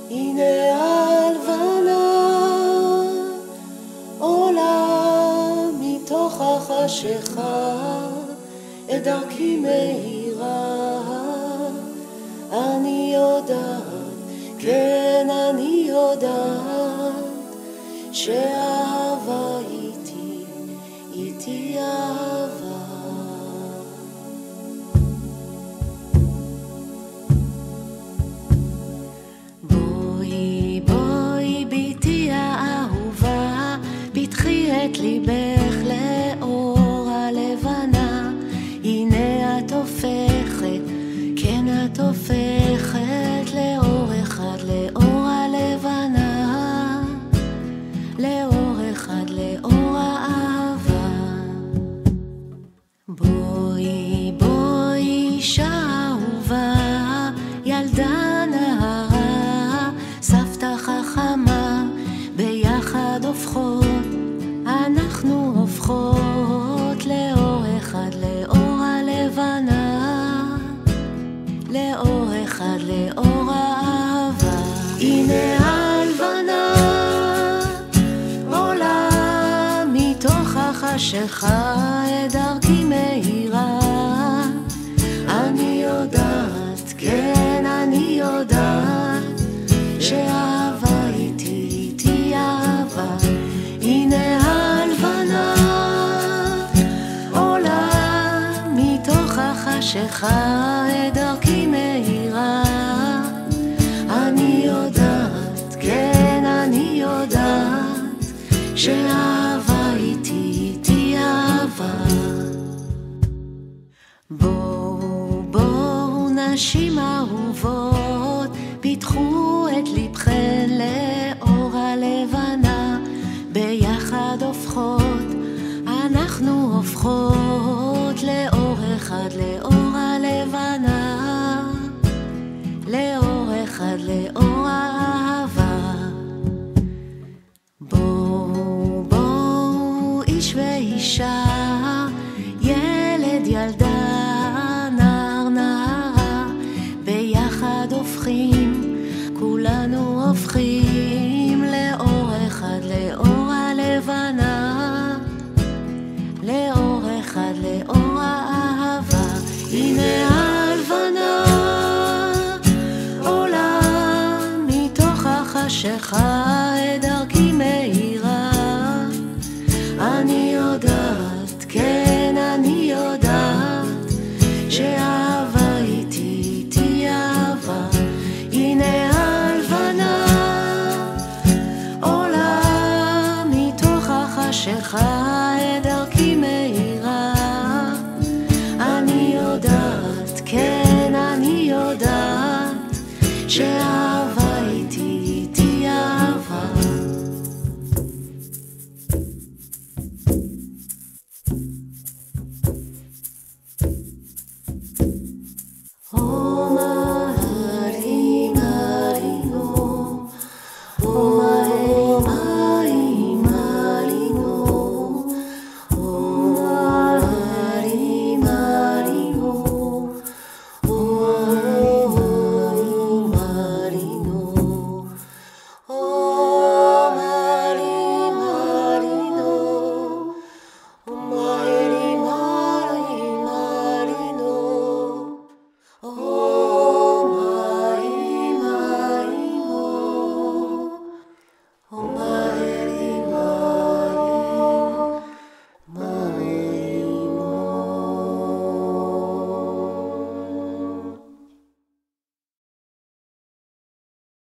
הנה הלבנה עולה מתוך החשיכה, את דרכי מהירה. אני יודעת, כן אני יודעת, שאהבה איתי אהבה. בואי בואי ביתי האהובה, פתחי את ליבך לאור הלבנה. הנה את הופכת, כן את הופכת לאור אחד, לאור הלבנה, לאור אחד, לאור האהבה. בואי בואי אישה אהובה, ילדה נערה, סבתא חכמה, ביחד הופכות, אנחנו הופכות לאור אחד, לאור הלבנה, לאור אחד, לאור האהבה. הנה הלבנה עולה מתוך החשיכה, את דרכי מהירה. אני יודעת, כן אני יודעת, שאהבה איתי אהבה. הנה הלבנה עולה מתוך החשיכה, את דרכי מהירה. אני יודעת, כן אני יודעת, שאהבה איתי אהבה. בואו נשים אהובות, פיתחו את ליבכן לאור הלבנה. ביחד הופכות, אנחנו הופכות לאור אחד, לאור הלבנה, לאור אחד, לאור